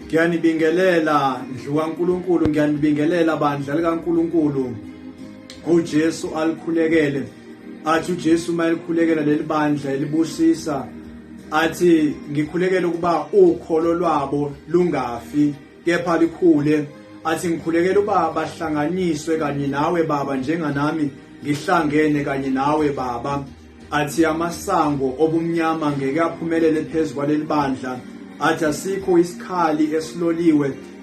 Ngiyanibingelela ndlu kaNkulunkulu, ngiyanibingelela bandla likaNkulunkulu. uJesu alikhulekele, athi uJesu mayelikhulekela leli bandla elibusisa, athi ngikhulekela ukuba ukholo lwabo lungafi kepha likhule. Athi ngikhulekela ukuba bahlanganiswe kanye nawe Baba, njenganami ngihlangene kanye nawe Baba. Athi amasango obumnyama ngeke aphumelele phezu kwaleli bandla. Athi asikho isikhali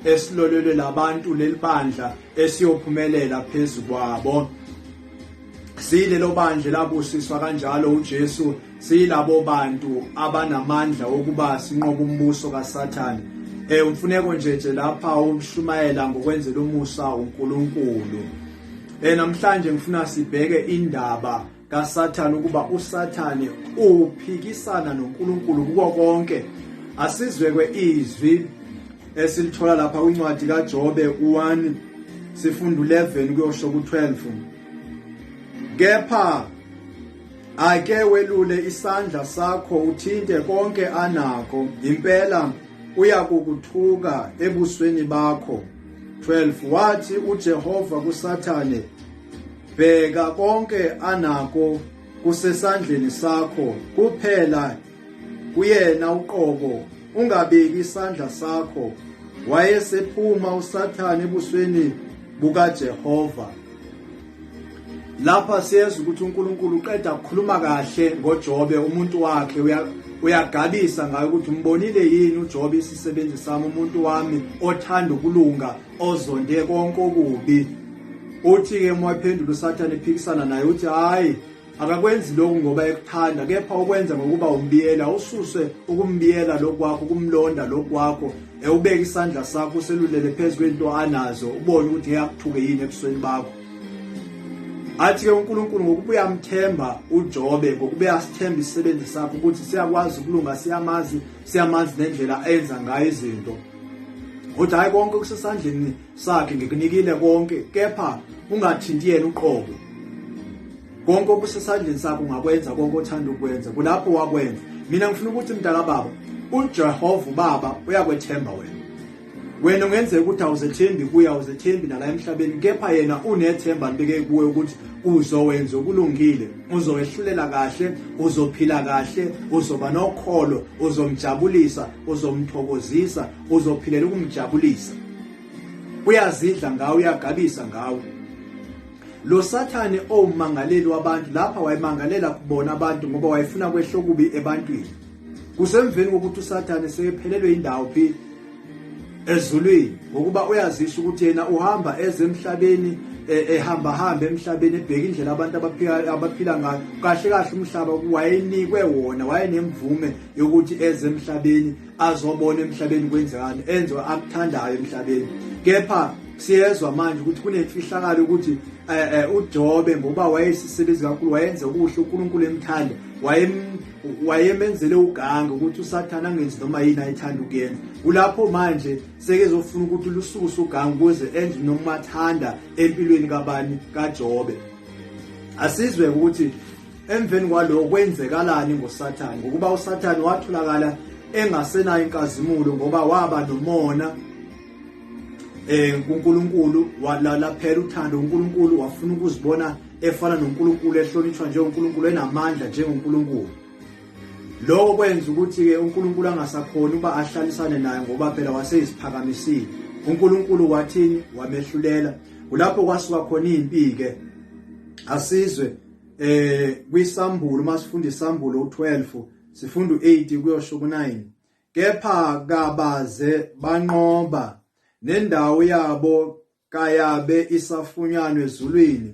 esilolelwe labantu leli bandla esiyophumelela phezu kwabo. Silelo bandla labusiswa kanjalo uJesu, silabo bantu abanamandla okuba sinqobe umbuso kaSathane. Umfuneko nje lapha umshumayela ngokwenzela umusa uNkulunkulu. Namhlanje ngifuna sibheke indaba kaSathane, ukuba uSathane uphikisana noNkulunkulu kuko konke. Asizwe izwi esilithola lapha kwincwadi kaJobe 1 sifunda 11 kuyosho ku12. Kepha ake welule isandla sakho uthinte konke anakho, impela uyakukuthuka ebusweni bakho. 12 Wathi uJehova kuSathane, bheka konke anakho kusesandleni sakho, kuphela kuyena uqobo ungabeki isandla sakho. Wayesephuma uSathane ebusweni bukaJehova. Lapha siyezwa ukuthi uNkulunkulu uqeda ukukhuluma kahle ngoJobe umuntu wakhe, uyagabisa ngayo ukuthi umbonile yini uJobe isisebenzi sami, umuntu wami othanda ukulunga, ozonde konke okubi. Uthi-ke mwaphendula uSathane ephikisana naye, uthi hayi, akakwenzi lokhu ngoba ekuthanda, kepha ukwenza ngokuba umbiyela, ususe ukumbiyela lokhu kwakho, ukumlonda lokhu kwakho, ubeke isandla sakho uselulele phezu kwento anazo, ubone ukuthi yakuthuke yini ebusweni bakho. Athi-ke uNkulunkulu ngokuba uyamthemba uJobe, ngokuba uyasithemba isisebenzi sakho ukuthi siyakwazi ukulunga, siyamazi nendlela enza ngayo izinto, uthi hayi, konke kusesandleni sakhe ngikunikile konke, kepha ungathinti yena uqobo. Konke okusesandleni sakho ungakwenza, konke othanda ukwenza, kulapho wakwenza. Mina ngifuna ukuthi mntaka baba, uJehova ubaba uyakwethemba wena ungenzeka ukuthi awuzethembi kuye, awuzethembi nala emhlabeni, kepha yena unethemba libeke kuwe ukuthi uzowenza okulungile, uzowehlulela kahle, uzophila kahle, uzoba nokholo, uzomjabulisa, uzomthokozisa, uzophilela ukumjabulisa. Uyazidla ngawe, uyagabisa ngawe. Lo Sathane owumangaleli wabantu, lapha wayemangalela kubona abantu ngoba wayefuna kwehla okubi ebantwini. Kusemveni kokuthi uSathane sekephelelwe indawo phi ezulwini, ngokuba uyazisho ukuthi yena uhamba ezemhlabeni, ehamba emhlabeni, ebheka indlela abantu abaphila ngayo. Kahle umhlaba wayenikwe wona, wayenemvume yokuthi ezemhlabeni azobona emhlabeni kwenzekani, enze akuthandayo emhlabeni. Kepha siyezwa manje ukuthi kunemfihlakalo ukuthi uJobe ngoba wayesisebenzi kakhulu, wayenza okuhle, uNkulunkulu emthanda, wayemenzele uganga ukuthi uSathane angenzi noma yini ayithanda ukuyenza. Kulapho manje sekezofuna ukuthi lususe uganga ukuze enze noma athanda empilweni kaJobe. Asizwe ukuthi emveni kwalokho kwenzekalani ngoSathane, ngokuba uSathane watholakala engasenayo inkazimulo ngoba waba nomona uNkulunkulu, walaphela uthando uNkulunkulu, wafuna ukuzibona efana noNkulunkulu, ehlonishwa njengoNkulunkulu, enamandla njengoNkulunkulu. Lokho kwenza ukuthi-ke uNkulunkulu angasakhona ukuba ahlalisane naye ngoba phela waseyiziphakamisile. uNkulunkulu wathini? Wamehlulela. Kulapho kwasuka khona impi-ke. Asizwe kwisambulo, masifunda isambulo 12 sifunda 8 kuyosho ku9. Kepha kabaze banqoba, nendawo yabo kayabe isafunyanwe ezulwini.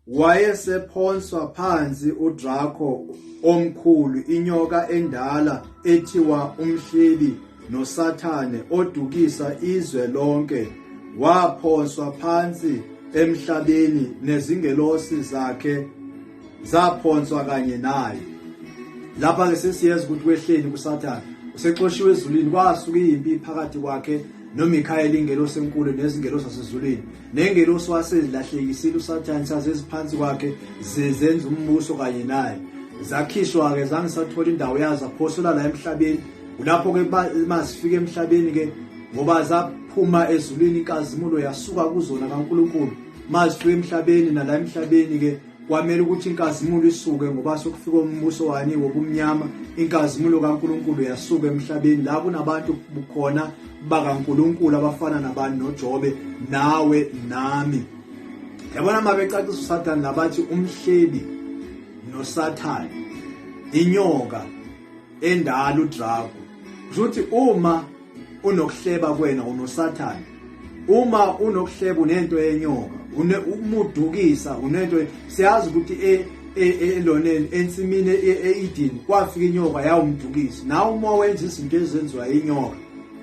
Wayesephonswa phansi uDrakho omkhulu, inyoka endala ethiwa uMhlebi, noSathane odukisa izwe lonke. Waphonswa phansi emhlabeni, nezingelosi zakhe zaphonswa kanye naye. Lapha-ke sesiyeza ukuthi wehleni kuSathane, usexoshiwe ezulwini. Kwasuka impi phakathi kwakhe noMikhayeli, ingelosi enkulu, nezingelosi zasezulwini. Nengelosi wasezilahlekisile uSathane, sazeziphansi kwakhe, zenza umbuso kanye naye. Zakhishwa-ke, zange sathola indawo yazo, aphoselwa la emhlabeni. Kulapho-ke masifika emhlabeni-ke ngoba zaphuma ezulwini inkazimulo yasuka kuzona kaNkulunkulu. Mazifika emhlabeni nala emhlabeni ke kwamele ukuthi inkazimulo isuke ngoba sokufika umbuso wani wobumnyama. Inkazimulo kaNkulunkulu yasuka emhlabeni la kunabantu bukhona bakaNkulunkulu abafana nabantu noJobe nawe nami. Yabona mabecacisa uSathane nabathi uMhlebi noSathane inyoka endala udrago. Ukuthi uma unokuhleba kwena unoSathane, uma unokuhleba unento yenyoka, umudukisa unento, siyazi ukuthi eloneni ensimini eEden kwafika inyoka yawumdukisa. Nawe uma wenza izinto ezenziwa inyoka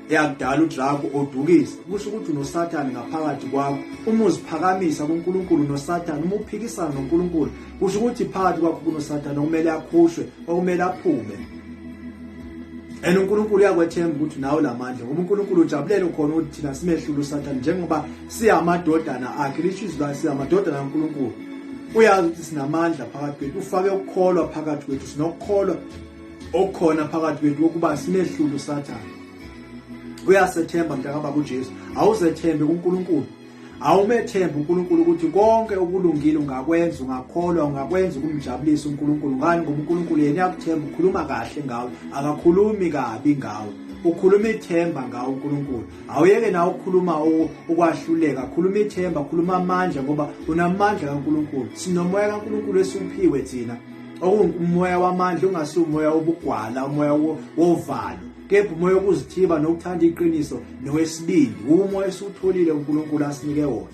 yakudala udrago odukisa, kusho ukuthi unoSathane ngaphakathi kwakho. Uma uziphakamisa kuNkulunkulu noSathane, uma uphikisana noNkulunkulu, kusho ukuthi phakathi kwakho kunoSathane okumele akhushwe, okumele aphume. uNkulunkulu uyakwethemba ukuthi nawe lamandla, ngoba uNkulunkulu ujabulela khona ukuthi thina simehlule uSathane njengoba siyamadodana akhe. Lishizwe la siyamadodana kaNkulunkulu. Uyazi ukuthi sinamandla phakathi kwethu, ufake ukukholwa phakathi kwethu, sinokukholwa okukhona phakathi kwethu ukuba simehlule uSathane. Uyasethemba mntakababa kuJesu, awuzethembe kuNkulunkulu. Awumethembe uNkulunkulu ukuthi konke okulungile ungakwenza, ungakholwa, ungakwenza ukumjabulisa uNkulunkulu. Ngani? Ngoba uNkulunkulu yena uyakuthemba, ukhuluma kahle ngawe, akakhulumi kabi ngawe, ukhuluma ithemba ngawe uNkulunkulu. Awuyeke nawe ukukhuluma ukwahluleka, khuluma ithemba, khuluma amandla, ngoba unamandla kaNkulunkulu. Sinomoya kaNkulunkulu esuphiwe thina, okuwumoya wamandla, ungasiwo umoya wobugwala, umoya wovalo, kepha umoya wokuzithiba nokuthanda iqiniso nowesibili. Umoya esutholile uNkulunkulu asinike wona.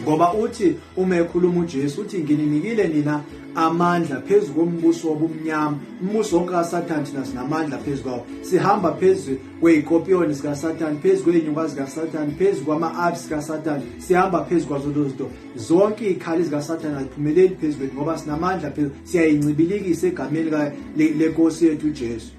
Ngoba uthi uma ekhuluma uJesu uthi ngininikile nina amandla phezu kombuso wobumnyama. Umbuso wonke kaSathane thina sinamandla phezu kwawo. Sihamba phezu kwey'kopiyoni zikaSathane, phezu kwey'nyuka zikaSathane, phezu kwama-apps kaSathane. Sihamba phezu kwazo lezo zinto. Zonke iy'khali zikaSathane aziphumeleli phezu kwethu ngoba sinamandla phezu. Siyayincibilikisa egameni lenkosi yethu uJesu.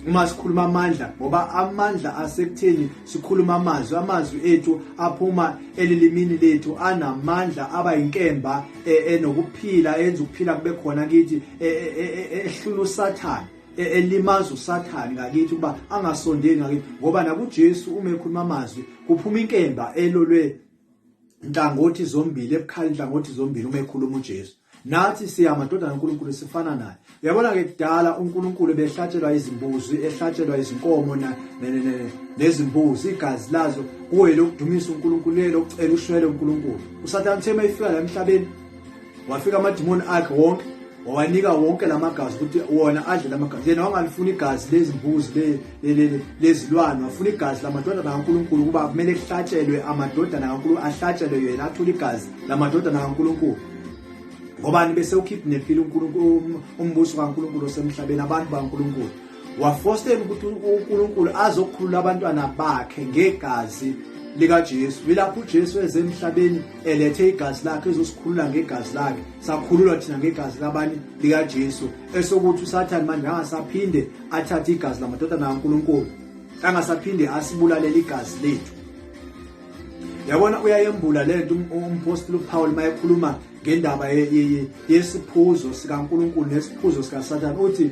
Uma sikhuluma amandla, ngoba amandla asekutheni sikhuluma amazwi ethu aphuma elilimini lethu anamandla abayinkemba enokuphila, enza ukuphila kube khona kithi, ehlula uSathane, elimaza uSathane ngakithi ukuba angasondeli ngakithi. Ngoba nakuJesu uma ekhuluma amazwi kuphuma inkemba elolwe inhlangothi zombili, ebukhali inhlangothi zombili uma ekhuluma uJesu. Nathi siyamadodana kaNkulunkulu, sifana naye. Uyabona ke kudala uNkulunkulu behlatshelwa izimbuzi, ehlatshelwa izinkomo nezimbuzi, igazi lazo kuwe lokudumisa uNkulunkulu, lokucela ushwele uNkulunkulu. uSathane uthe mayifika la emhlabeni, wafika amadimoni akhe wonke, wawanika wonke lamagazi ukuthi wona adle lamagazi. Yena wangalifuna igazi lezimbuzi lezilwane, wafuna igazi lamadodana kaNkulunkulu ukuba kumele kuhlatshelwe amadodana kaNkulunkulu, ahlatshelwe yena, athole igazi lamadodana kaNkulunkulu. Ngobani bese ukhipha nempilo uNkulunkulu, umbuso kaNkulunkulu osemhlabeni, abantu baNkulunkulu. Wafostela ukuthi uNkulunkulu azokhulula abantwana bakhe ngegazi likaJesu. Yilapho uJesu eze emhlabeni elethe igazi lakhe ezosikhulula ngegazi lakhe. Sakhululwa thina ngegazi labani likaJesu, esokuthi uSathane manje angasaphinde athathe igazi lamadodana kaNkulunkulu, angasaphinde asibulalela igazi lethu. Yabona uyayembula lento umpostoli uPaul mayekhuluma ngendaba yesiphuzo sikaNkulunkulu nesiphuzo sikaSathane. Uthi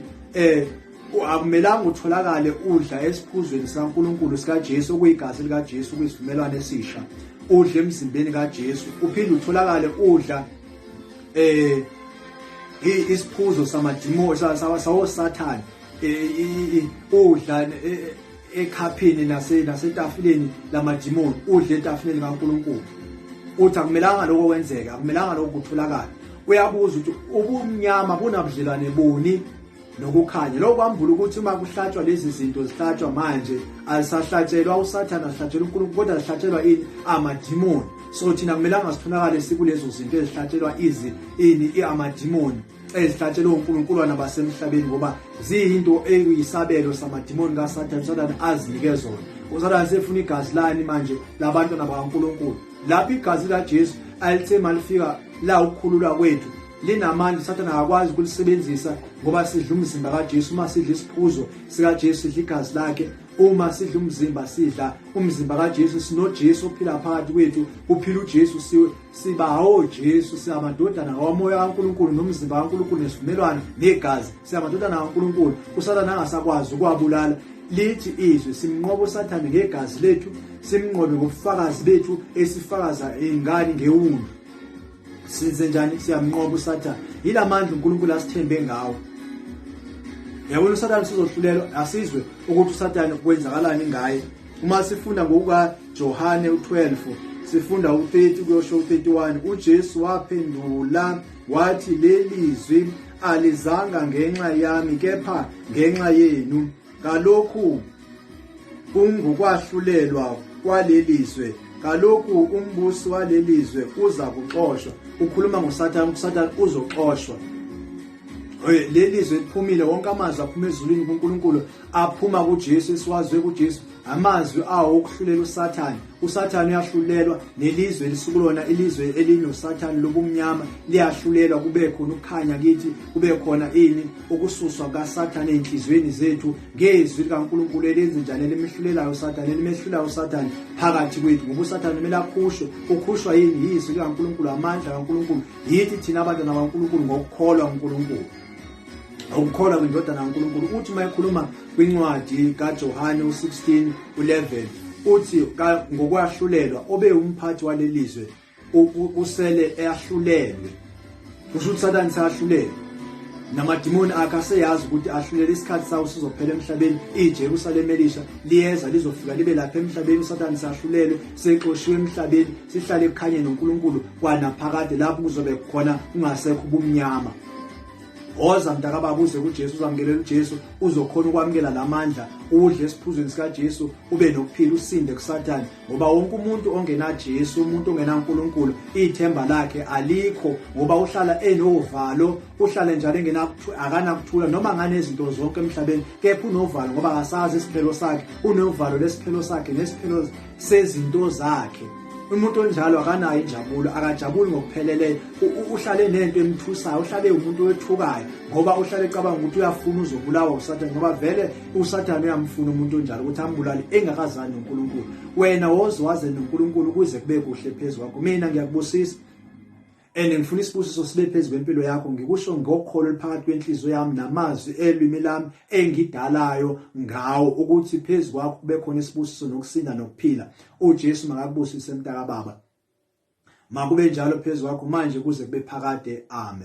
akumelanga utholakale udla esiphuzweni sikaNkulunkulu sikaJesu, okuyigazi likaJesu, kuyisivumelwano esisha, udla emzimbeni kaJesu, uphinde utholakale udla isiphuzo samadimoni sawoSathane, udla ekhaphini nasetafuleni lamadimoni, udle etafuleni kaNkulunkulu. Uthi akumelanga lokho kwenzeka, akumelanga lokho kutholakala. Uyabuza ukuthi ubumnyama bunabudlelwane buni nokukhanya? Lokho kwambula ukuthi uma kuhlatshwa lezi zinto zihlatshwa manje alisahlatshelwa uSathane, ahlatshelwa uNkulunkulu, kodwa zihlatshelwa amadimoni. So thina akumelanga sitholakale sikulezo zinto ezihlatshelwa amadimoni, ezihlatshelwa uNkulunkulu nabasemhlabeni, ngoba ziyinto eyisabelo samadimoni kaSathane. uSathane azinike zona. uSathane sefuna igazi lani manje labantwana bakaNkulunkulu. Lapho igazi likaJesu alithe malifika la ukukhululwa kwethu linamandla, uSathane akakwazi ukulisebenzisa ngoba sidla umzimba kaJesu. Uma sidla isiphuzo sikaJesu sidla igazi lakhe, uma sidla umzimba sidla umzimba kaJesu. SinoJesu ophila phakathi kwethu, uphila uJesu, sibawo Jesu, siyamadodana kamoya kaNkulunkulu nomzimba kaNkulunkulu nesivumelwano negazi, siyamadodana kaNkulunkulu. uSathane angasakwazi ukwabulala. lithi izwi simnqoba uSathane ngegazi lethu, simnqobe ngobufakazi bethu esifakaza ingane ngewundo. Size njani siyamnqoba uSathane? Yilamandla uNkulunkulu asithembe ngawo. Yabona uSathane sizohlulelwa, asizwe ukuthi uSathane kwenzakalani ngaye. Uma sifunda ngokuka Johane u12 sifunda u30 kuyosho u31, uJesu waphendula wathi lelizwi alizanga ngenxa yami kepha ngenxa yenu. Kalokhu kungukwahlulelwa kwalelizwe, kalokhu umbusi walelizwe uza kuxoshwa. Ukhuluma ngoSathane, uSathane uzoxoshwa. Lelizwe liphumile, wonke amazwi aphuma ezulwini kuNkulunkulu aphuma kuJesu, esiwazwe kuJesu amazwi awo okuhlulela uSathane. uSathane uyahlulelwa, nelizwe lisukulona ilizwe elinoSathane lobumnyama liyahlulelwa. Kube khona ukukhanya kithi, kube khona ukususwa kaSathane enhlizweni zethu ngezwi likaNkulunkulu elenze njani lemihlulelayo uSathane, elimehlulayo uSathane phakathi kwethu. Ngoba uSathane kumele akhushwe. Ukhushwa yizwi likaNkulunkulu, amandla kaNkulunkulu. Yithi thina abantu nabaNkulunkulu ngokukholwa kuNkulunkulu, ukukholwa kwindodana kaNkulunkulu. Uthi mayekhuluma kwincwadi kaJohane u16:11 uthi ngokwahlulelwa obe umphathi walelizwe usele eyahlulelwe. Kusho ukuthi uSathane seyahlulelwe, namadimoni akhe aseyazi ukuthi ahlulele, isikhathi sawo sizophela emhlabeni. iJerusalem elisha liyeza lizofika libe lapha emhlabeni. uSathane seyahlulelwe, sexoshiwe emhlabeni, sihlale ekukhanyeni noNkulunkulu kwanaphakade, lapho kuzobe khona kungasekho ubumnyama. Woza mntakababa uze kuJesu, uzamkelela uJesu, uzokhona ukwamukela lamandla, udle esiphuzweni sikaJesu, ube nokuphila, usinde kuSathane. Ngoba wonke umuntu ongenaJesu, umuntu ongenaNkulunkulu, ithemba lakhe alikho, ngoba uhlala enovalo, uhlala njalo akanakuthula noma nganezinto zonke emhlabeni, kepha unovalo ngoba akasazi isiphelo sakhe, unovalo lesiphelo sakhe nesiphelo sezinto zakhe. Umuntu onjalo akanayo injabulo, akajabuli ngokupheleleyo. Uhlale nento emthusayo, uhlale umuntu wethukayo, ngoba uhlale ecabanga ukuthi uyafuna uzobulawa uSathane, ngoba vele uSathane uyamfuna umuntu onjalo ukuthi ambulale engakazani noNkulunkulu. Wena woze noNkulunkulu kuze kube kuhle phezu kwakho. Mina ngiyakubusisa ngifuna isibusiso sibe phezu kwempilo yakho. Ngikusho ngokholo liphakathi kwenhliziyo yami namazwi elwimi lami engidalayo ngawo, ukuthi phezu kwakho kube khona isibusiso nokusinda nokuphila. uJesu makakubusise mntakababa, makube njalo phezu kwakho manje kuze kube phakade. Amen.